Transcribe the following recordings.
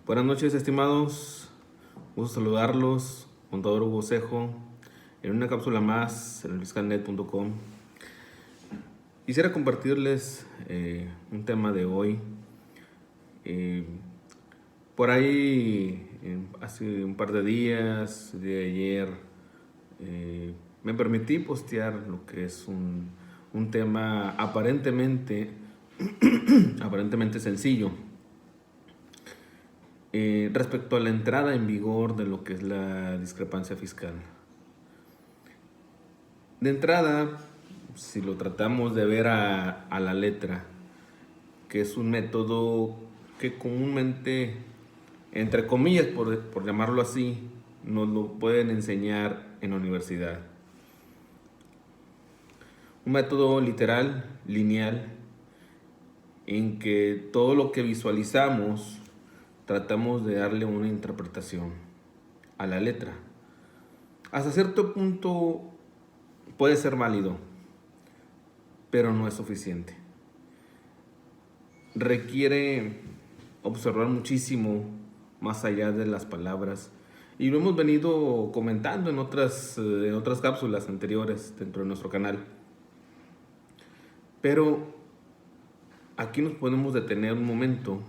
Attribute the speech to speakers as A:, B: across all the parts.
A: Buenas noches, estimados. Gusto saludarlos. Contador Hugo Cejo, en una cápsula más en el fiscalnet.com. Quisiera compartirles un tema de hoy. Eh, por ahí, hace un par de días, de ayer, me permití postear lo que es un tema aparentemente, aparentemente sencillo. Respecto a la entrada en vigor de lo que es la discrepancia fiscal. De entrada, si lo tratamos de ver a la letra, que es un método que comúnmente, entre comillas, por llamarlo así, nos lo pueden enseñar en la universidad. Un método literal, lineal, en que todo lo que visualizamos tratamos de darle una interpretación a la letra. Hasta cierto punto puede ser válido, pero no es suficiente. Requiere observar muchísimo más allá de las palabras. Y lo hemos venido comentando en otras cápsulas anteriores dentro de nuestro canal. Pero aquí nos podemos detener un momento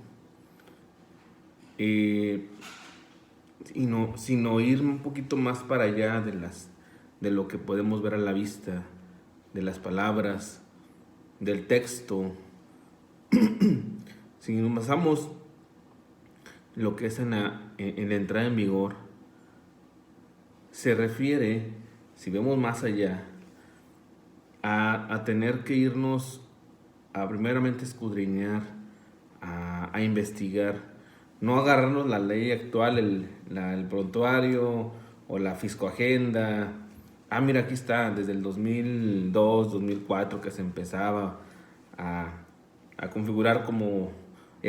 A: sino ir un poquito más para allá de lo que podemos ver a la vista, de las palabras, del texto. Si nos basamos lo que es en la entrada en vigor, se refiere, si vemos más allá, a tener que irnos a primeramente escudriñar, a investigar, no agarrarnos la ley actual, el prontuario o la fiscoagenda. Mira, aquí está, desde el 2002, 2004 que se empezaba a configurar como,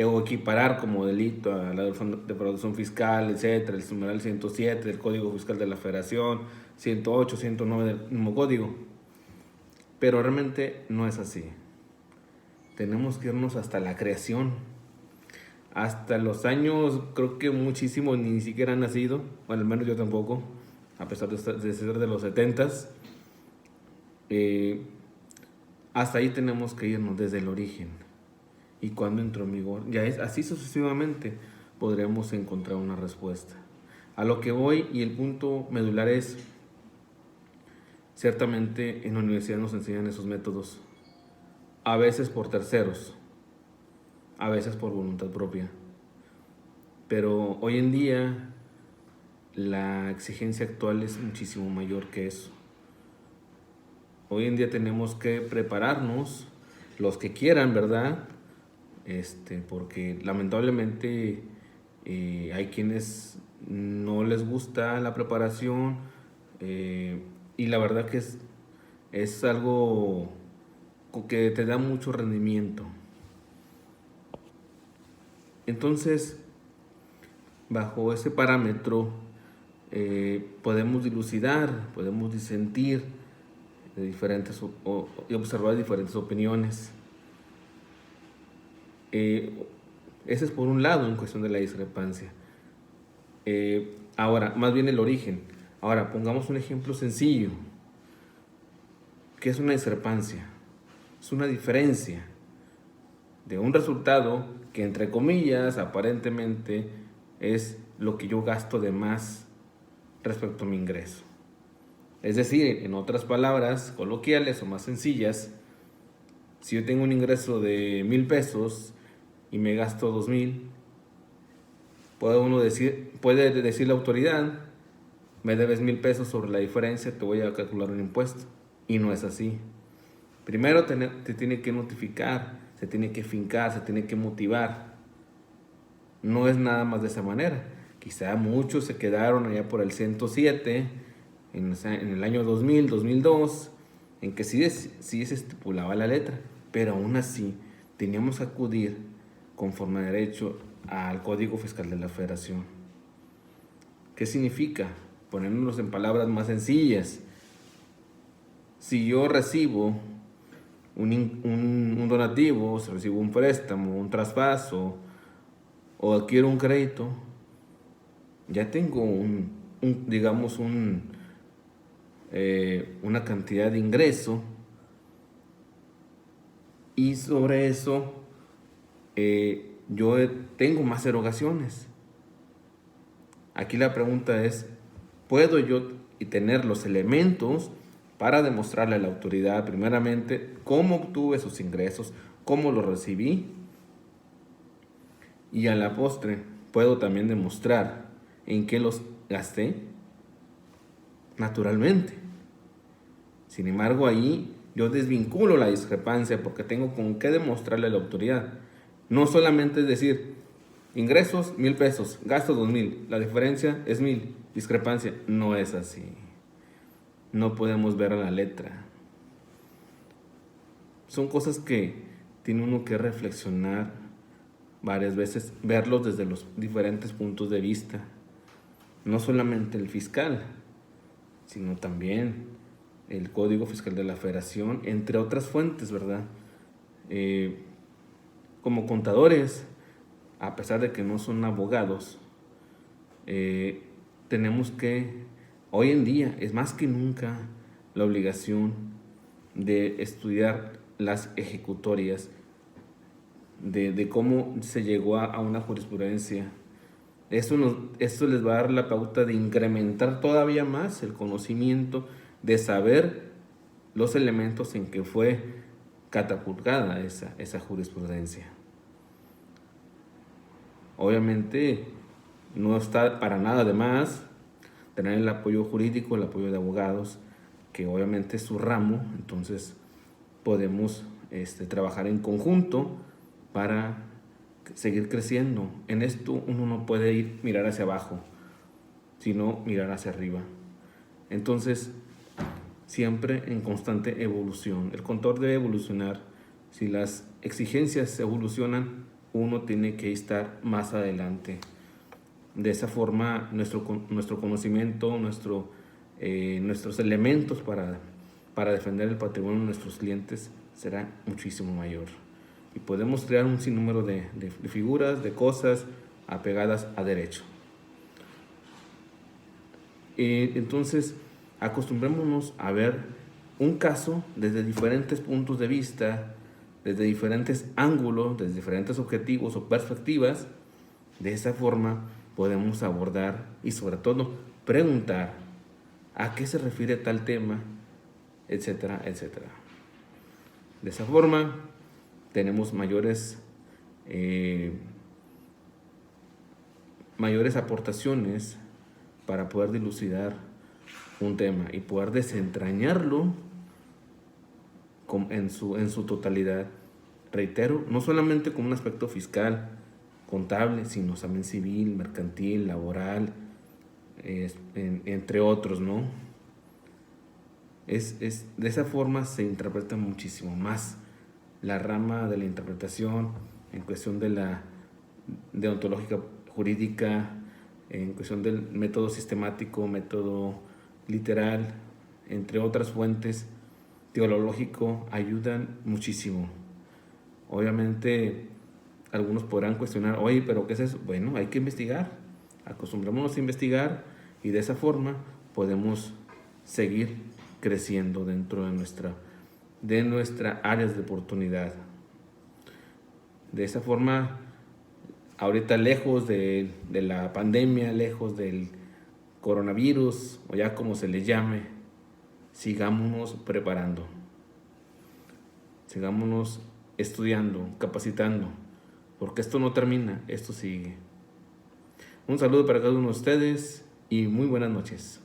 A: o equiparar como delito a la defraudación fiscal, etcétera, el numeral 107 del Código Fiscal de la Federación, 108, 109 del mismo código. Pero realmente no es así. Tenemos que irnos hasta la creación. Hasta los años, creo que muchísimos ni siquiera han nacido, bueno, al menos yo tampoco, a pesar de ser de los 70s. Hasta ahí tenemos que irnos desde el origen. Y cuando entró en vigor, ya es así sucesivamente, podremos encontrar una respuesta. A lo que voy, y el punto medular es, ciertamente en la universidad nos enseñan esos métodos, a veces por terceros, a veces por voluntad propia. Pero hoy en día la exigencia actual es muchísimo mayor que eso. Hoy en día tenemos que prepararnos, los que quieran, ¿verdad? Porque lamentablemente hay quienes no les gusta la preparación, y la verdad que es algo que te da mucho rendimiento. Entonces, bajo ese parámetro, podemos dilucidar, podemos disentir de diferentes y observar diferentes opiniones. Ese es por un lado en cuestión de la discrepancia. Ahora, más bien el origen. Ahora, pongamos un ejemplo sencillo. ¿Qué es una discrepancia? Es una diferencia de un resultado que, entre comillas, aparentemente es lo que yo gasto de más respecto a mi ingreso. Es decir, en otras palabras coloquiales o más sencillas, si yo tengo un ingreso de 1,000 pesos y me gasto 2,000, puede decir la autoridad, me debes 1,000 pesos, sobre la diferencia te voy a calcular un impuesto. Y no es así. Primero te tiene que notificar, se tiene que fincar, se tiene que motivar. No es nada más de esa manera. Quizá muchos se quedaron allá por el 107, en el año 2000, 2002, en que sí se estipulaba la letra, pero aún así teníamos que acudir conforme a derecho al Código Fiscal de la Federación. ¿Qué significa? Ponernos en palabras más sencillas. Si yo recibo un donativo, si recibo un préstamo, un traspaso, o adquiero un crédito, ya tengo digamos, una cantidad de ingreso, y sobre eso yo tengo más erogaciones. Aquí la pregunta es, ¿puedo yo tener los elementos para demostrarle a la autoridad, primeramente, cómo obtuve esos ingresos, cómo los recibí? Y a la postre, ¿puedo también demostrar en qué los gasté? Naturalmente. Sin embargo, ahí yo desvinculo la discrepancia porque tengo con qué demostrarle a la autoridad. No solamente es decir, ingresos 1,000 pesos, gastos 2,000, la diferencia es 1,000, discrepancia. No es así. No podemos ver a la letra. Son cosas que tiene uno que reflexionar varias veces, verlos desde los diferentes puntos de vista. No solamente el fiscal, sino también el Código Fiscal de la Federación, entre otras fuentes, ¿verdad? Como contadores, a pesar de que no son abogados, tenemos que, hoy en día, es más que nunca la obligación de estudiar las ejecutorias, de cómo se llegó a una jurisprudencia. Esto les va a dar la pauta de incrementar todavía más el conocimiento, de saber los elementos en que fue catapultada esa jurisprudencia. Obviamente no está para nada de más tener el apoyo jurídico, el apoyo de abogados, que obviamente es su ramo. Entonces podemos trabajar en conjunto para seguir creciendo. En esto uno no puede mirar hacia abajo, sino mirar hacia arriba. Entonces, siempre en constante evolución. El contador debe evolucionar. Si las exigencias evolucionan, uno tiene que estar más adelante. De esa forma, nuestro conocimiento, nuestros elementos para defender el patrimonio de nuestros clientes será muchísimo mayor. Y podemos crear un sinnúmero de figuras, de cosas apegadas a derecho. Entonces, acostumbrémonos a ver un caso desde diferentes puntos de vista, desde diferentes ángulos, desde diferentes objetivos o perspectivas. De esa forma podemos abordar y sobre todo preguntar a qué se refiere tal tema, etcétera, etcétera. De esa forma tenemos mayores aportaciones para poder dilucidar un tema y poder desentrañarlo en su totalidad. Reitero, no solamente como un aspecto fiscal, contable, sino también civil, mercantil, laboral, entre otros, ¿no? De esa forma se interpreta muchísimo más la rama de la interpretación en cuestión de la deontológica jurídica, en cuestión del método sistemático, método literal, entre otras fuentes, teológico, ayudan muchísimo. Obviamente, algunos podrán cuestionar, oye, ¿pero qué es eso? Bueno, hay que investigar, acostumbrémonos a investigar y de esa forma podemos seguir creciendo dentro de nuestras áreas de oportunidad. De esa forma, ahorita lejos de la pandemia, lejos del coronavirus, o ya como se le llame, sigámonos preparando, sigámonos estudiando, capacitando, porque esto no termina, esto sigue. Un saludo para cada uno de ustedes y muy buenas noches.